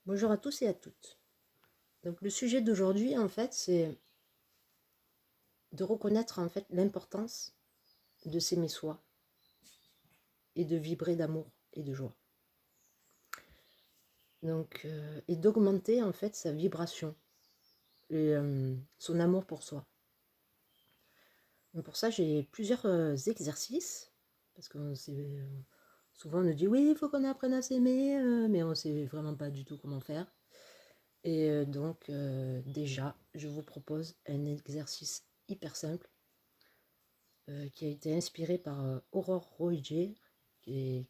Bonjour à tous et à toutes. Donc le sujet d'aujourd'hui en fait c'est de reconnaître en fait l'importance de s'aimer soi et de vibrer d'amour et de joie. Donc et d'augmenter en fait sa vibration et son amour pour soi. Donc pour ça j'ai plusieurs exercices parce que souvent on nous dit oui il faut qu'on apprenne à s'aimer mais on ne sait vraiment pas du tout comment faire. Et donc déjà je vous propose un exercice hyper simple qui a été inspiré par Aurore Roger, qui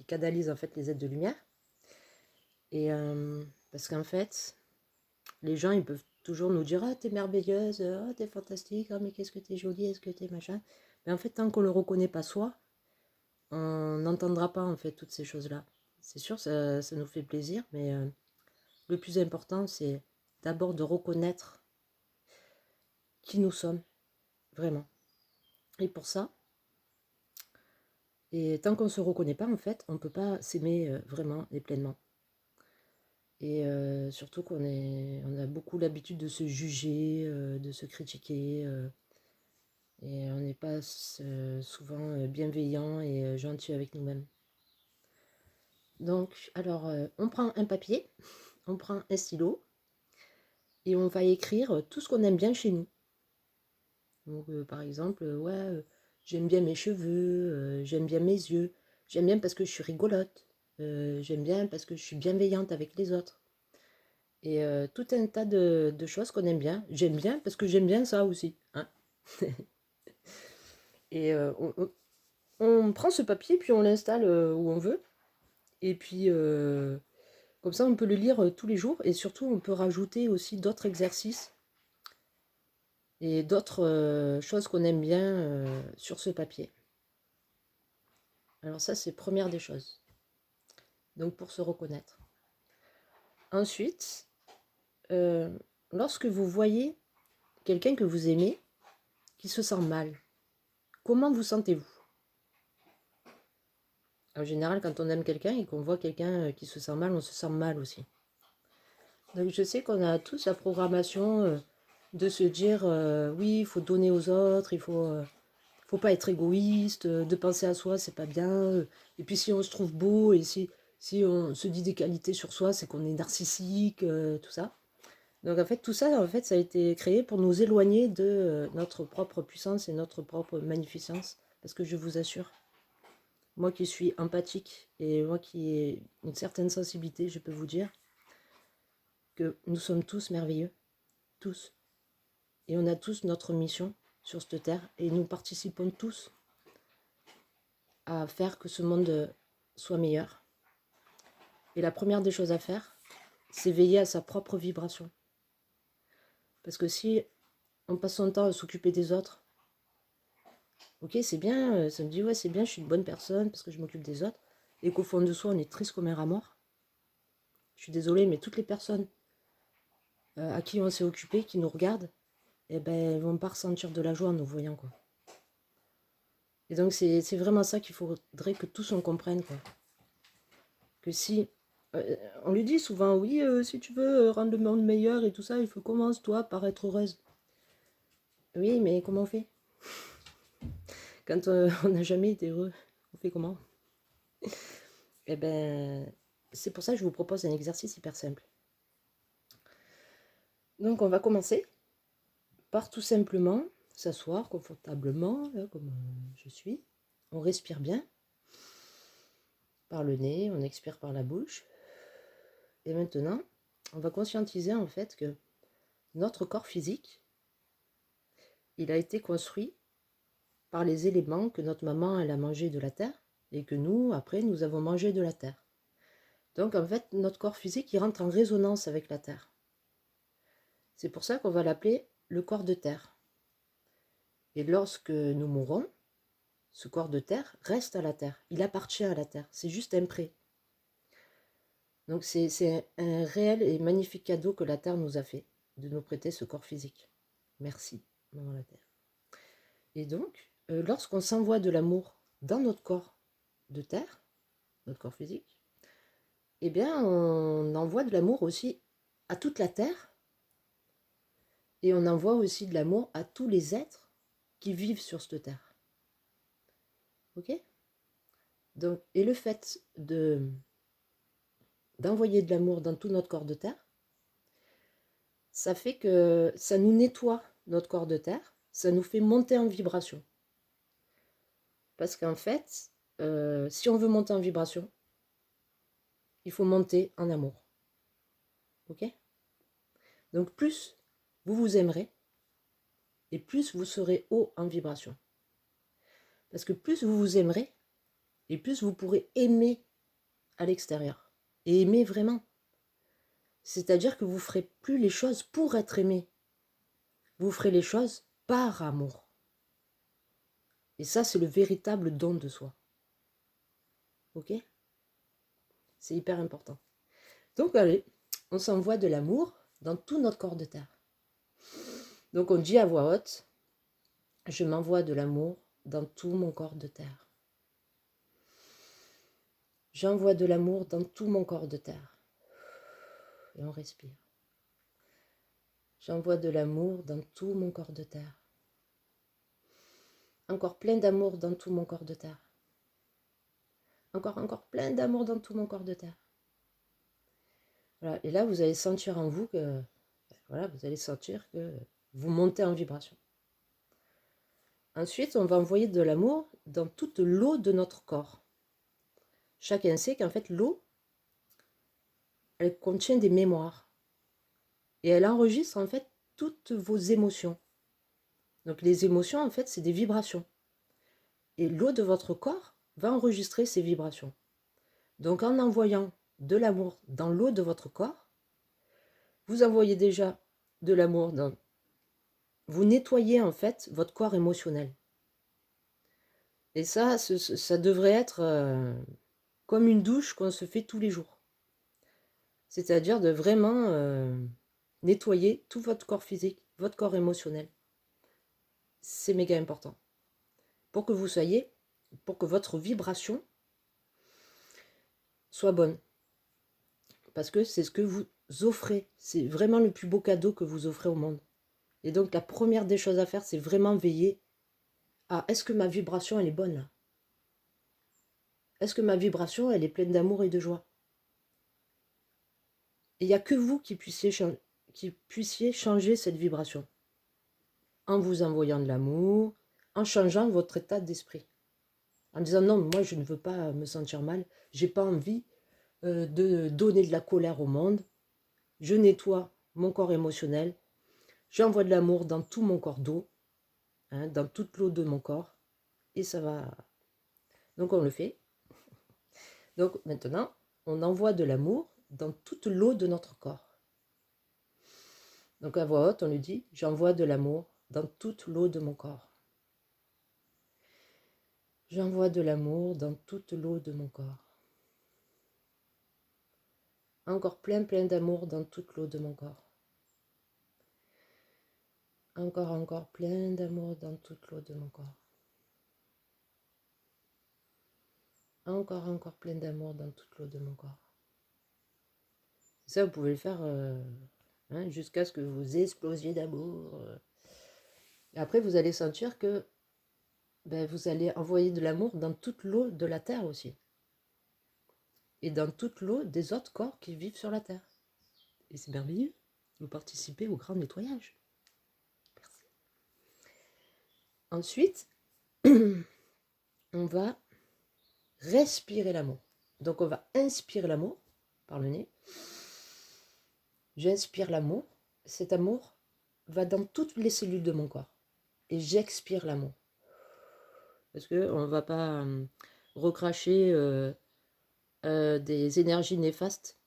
canalise en fait les êtres de lumière. Et parce qu'en fait, les gens ils peuvent toujours nous dire ah t'es merveilleuse, ah t'es fantastique, ah mais qu'est-ce que t'es jolie, est-ce que t'es machin. Mais en fait, tant qu'on le reconnaît pas soi, on n'entendra pas en fait toutes ces choses-là. C'est sûr, ça nous fait plaisir, mais le plus important, c'est d'abord de reconnaître qui nous sommes, vraiment. Et pour ça, et tant qu'on ne se reconnaît pas, en fait, on ne peut pas s'aimer vraiment et pleinement. Et surtout on a beaucoup l'habitude de se juger, de se critiquer, et on n'est pas souvent bienveillant et gentil avec nous-mêmes. Donc, alors, on prend un papier, on prend un stylo, et on va écrire tout ce qu'on aime bien chez nous. Donc, par exemple, j'aime bien mes cheveux, j'aime bien mes yeux, j'aime bien parce que je suis rigolote, j'aime bien parce que je suis bienveillante avec les autres. Et tout un tas de choses qu'on aime bien. J'aime bien parce que j'aime bien ça aussi. Hein. Et on prend ce papier, puis on l'installe où on veut. Et puis, comme ça, on peut le lire tous les jours. Et surtout, on peut rajouter aussi d'autres exercices et d'autres choses qu'on aime bien sur ce papier. Alors ça, c'est première des choses. Donc, pour se reconnaître. Ensuite, lorsque vous voyez quelqu'un que vous aimez qui se sent mal, comment vous sentez-vous? En général, quand on aime quelqu'un et qu'on voit quelqu'un qui se sent mal, on se sent mal aussi. Donc je sais qu'on a tous la programmation de se dire oui, il faut donner aux autres, faut pas être égoïste, de penser à soi, c'est pas bien. Et puis si on se trouve beau et si on se dit des qualités sur soi, c'est qu'on est narcissique, tout ça. Donc en fait, tout ça, en fait, ça a été créé pour nous éloigner de notre propre puissance et notre propre magnificence. Parce que je vous assure, moi qui suis empathique et moi qui ai une certaine sensibilité, je peux vous dire que nous sommes tous merveilleux, tous. Et on a tous notre mission sur cette terre et nous participons tous à faire que ce monde soit meilleur. Et la première des choses à faire, c'est veiller à sa propre vibration. Parce que si on passe son temps à s'occuper des autres, ok, c'est bien, ça me dit ouais, c'est bien, je suis une bonne personne parce que je m'occupe des autres, et qu'au fond de soi, on est triste comme un rat mort. Je suis désolée, mais toutes les personnes à qui on s'est occupé, qui nous regardent, eh ben, elles vont pas ressentir de la joie en nous voyant, quoi. Et donc, c'est vraiment ça qu'il faudrait que tous on comprenne, quoi. Que si... on lui dit souvent, oui, si tu veux rendre le monde meilleur et tout ça, il faut commence, toi, par être heureuse. Oui, mais comment on fait? Quand on n'a jamais été heureux, on fait comment? Eh ben, c'est pour ça que je vous propose un exercice hyper simple. Donc, on va commencer par tout simplement s'asseoir confortablement, là, comme je suis. On respire bien par le nez, on expire par la bouche. Et maintenant, on va conscientiser en fait que notre corps physique, il a été construit par les éléments que notre maman elle a mangé de la terre et que nous, après, nous avons mangé de la terre. Donc en fait, notre corps physique, il rentre en résonance avec la terre. C'est pour ça qu'on va l'appeler le corps de terre. Et lorsque nous mourrons, ce corps de terre reste à la terre. Il appartient à la terre. C'est juste un prêt. Donc c'est un réel et magnifique cadeau que la terre nous a fait, de nous prêter ce corps physique. Merci, maman la terre. Et donc, lorsqu'on s'envoie de l'amour dans notre corps de terre, notre corps physique, eh bien, on envoie de l'amour aussi à toute la Terre et on envoie aussi de l'amour à tous les êtres qui vivent sur cette Terre. Ok? Donc, et le fait d'envoyer de l'amour dans tout notre corps de terre, ça fait que ça nous nettoie notre corps de terre, ça nous fait monter en vibration. Parce qu'en fait, si on veut monter en vibration, il faut monter en amour. Ok? Donc plus vous vous aimerez, et plus vous serez haut en vibration. Parce que plus vous vous aimerez, et plus vous pourrez aimer à l'extérieur. Et aimer vraiment. C'est-à-dire que vous ne ferez plus les choses pour être aimé. Vous ferez les choses par amour. Et ça, c'est le véritable don de soi. Ok? C'est hyper important. Donc, allez, on s'envoie de l'amour dans tout notre corps de terre. Donc, on dit à voix haute, je m'envoie de l'amour dans tout mon corps de terre. J'envoie de l'amour dans tout mon corps de terre. Et on respire. J'envoie de l'amour dans tout mon corps de terre. Encore plein d'amour dans tout mon corps de terre. Encore plein d'amour dans tout mon corps de terre. Voilà. Et là, vous allez sentir en vous que, voilà, vous allez sentir que vous montez en vibration. Ensuite, on va envoyer de l'amour dans toute l'eau de notre corps. Chacun sait qu'en fait, l'eau, elle contient des mémoires. Et elle enregistre en fait toutes vos émotions. Donc les émotions, en fait, c'est des vibrations. Et l'eau de votre corps va enregistrer ces vibrations. Donc en envoyant de l'amour dans l'eau de votre corps, vous envoyez déjà de l'amour dans... Vous nettoyez en fait votre corps émotionnel. Et ça devrait être comme une douche qu'on se fait tous les jours. C'est-à-dire de vraiment nettoyer tout votre corps physique, votre corps émotionnel. C'est méga important. Pour que vous soyez, pour que votre vibration soit bonne. Parce que c'est ce que vous offrez. C'est vraiment le plus beau cadeau que vous offrez au monde. Et donc la première des choses à faire, c'est vraiment veiller à est-ce que ma vibration, elle est bonne là? Est-ce que ma vibration, elle est pleine d'amour et de joie? Et il n'y a que vous qui puissiez changer cette vibration. En vous envoyant de l'amour, en changeant votre état d'esprit. En disant non, moi je ne veux pas me sentir mal, j'ai pas envie de donner de la colère au monde. Je nettoie mon corps émotionnel, j'envoie de l'amour dans tout mon corps d'eau, hein, dans toute l'eau de mon corps, et ça va. Donc on le fait. Donc maintenant, on envoie de l'amour dans toute l'eau de notre corps. Donc à voix haute, on lui dit, j'envoie de l'amour dans toute l'eau de mon corps. J'envoie de l'amour dans toute l'eau de mon corps. Encore plein d'amour dans toute l'eau de mon corps. Encore plein d'amour dans toute l'eau de mon corps. Encore plein d'amour dans toute l'eau de mon corps. Ça, vous pouvez le faire jusqu'à ce que vous explosiez d'amour. Et après, vous allez sentir que vous allez envoyer de l'amour dans toute l'eau de la Terre aussi. Et dans toute l'eau des autres corps qui vivent sur la Terre. Et c'est merveilleux. Vous participez au grand nettoyage. Merci. Ensuite, on va respirer l'amour. Donc on va inspirer l'amour par le nez. J'inspire l'amour. Cet amour va dans toutes les cellules de mon corps. Et j'expire l'amour. Parce qu'on ne va pas recracher des énergies néfastes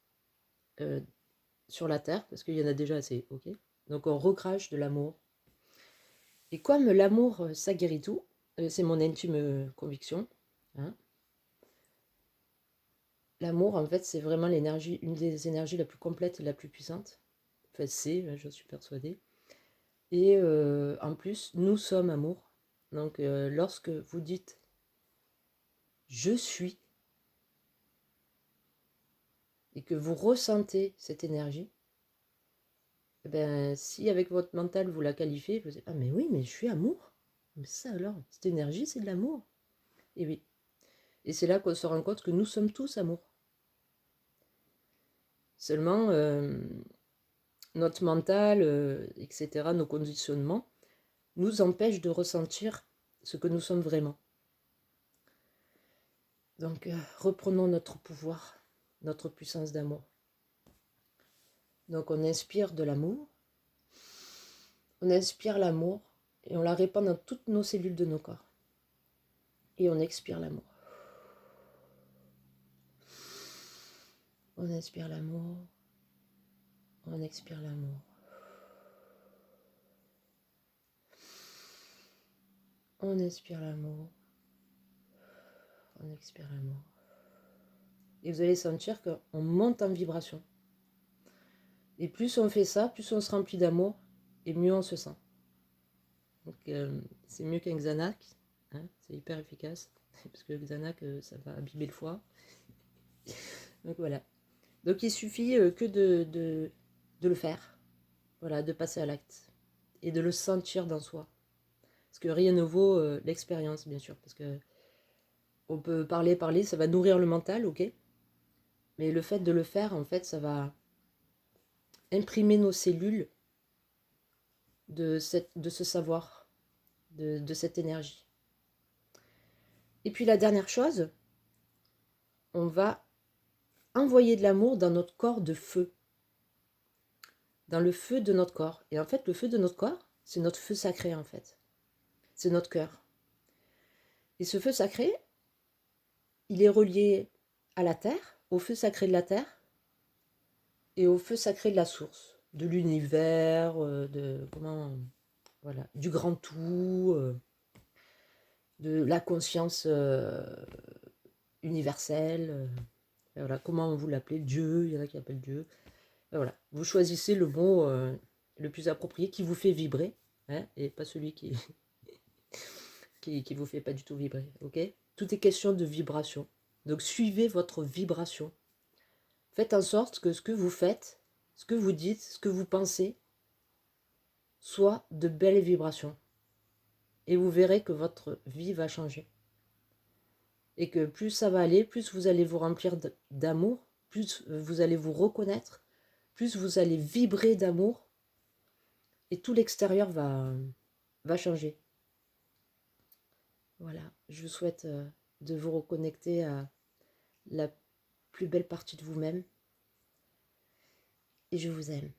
sur la Terre, parce qu'il y en a déjà assez, ok? Donc on recrache de l'amour. Et comme l'amour, ça guérit tout, c'est mon intime conviction, hein. L'amour, en fait, c'est vraiment l'énergie, une des énergies la plus complète et la plus puissante. Enfin, c'est, je suis persuadée. Et en plus, nous sommes amour. Donc, lorsque vous dites « je suis », et que vous ressentez cette énergie, eh ben, si avec votre mental vous la qualifiez, vous dites, ah mais oui, mais je suis amour. Mais ça alors, cette énergie, c'est de l'amour. Et oui. Et c'est là qu'on se rend compte que nous sommes tous amour. Seulement, notre mental, etc., nos conditionnements, nous empêchent de ressentir ce que nous sommes vraiment. Donc, reprenons notre pouvoir, notre puissance d'amour. Donc, on inspire de l'amour, on inspire l'amour et on la répand dans toutes nos cellules de nos corps. Et on expire l'amour. On inspire l'amour, on expire l'amour. On inspire l'amour, on expire l'amour. Et vous allez sentir qu'on monte en vibration. Et plus on fait ça, plus on se remplit d'amour, et mieux on se sent. Donc c'est mieux qu'un Xanax, hein, c'est hyper efficace, parce que le Xanax, ça va abîmer le foie. Donc voilà. Donc il suffit que de le faire, voilà, de passer à l'acte, et de le sentir dans soi. Parce que rien ne vaut l'expérience, bien sûr, parce que on peut parler, ça va nourrir le mental, ok, mais le fait de le faire, en fait, ça va imprimer nos cellules de ce savoir, de cette énergie. Et puis la dernière chose, on va envoyer de l'amour dans notre corps de feu. Dans le feu de notre corps. Et en fait, le feu de notre corps, c'est notre feu sacré, en fait. C'est notre cœur. Et ce feu sacré, il est relié à la terre, au feu sacré de la terre, et au feu sacré de la source, de l'univers, voilà, du grand tout, de la conscience universelle. Voilà, comment vous l'appelez, Dieu, il y en a qui appellent Dieu. Voilà, vous choisissez le mot le plus approprié qui vous fait vibrer, hein, et pas celui qui vous fait pas du tout vibrer, ok? Tout est question de vibration. Donc suivez votre vibration. Faites en sorte que ce que vous faites, ce que vous dites, ce que vous pensez, soit de belles vibrations. Et vous verrez que votre vie va changer. Et que plus ça va aller, plus vous allez vous remplir d'amour, plus vous allez vous reconnaître, plus vous allez vibrer d'amour, et tout l'extérieur va changer. Voilà, je vous souhaite de vous reconnecter à la plus belle partie de vous-même. Et je vous aime.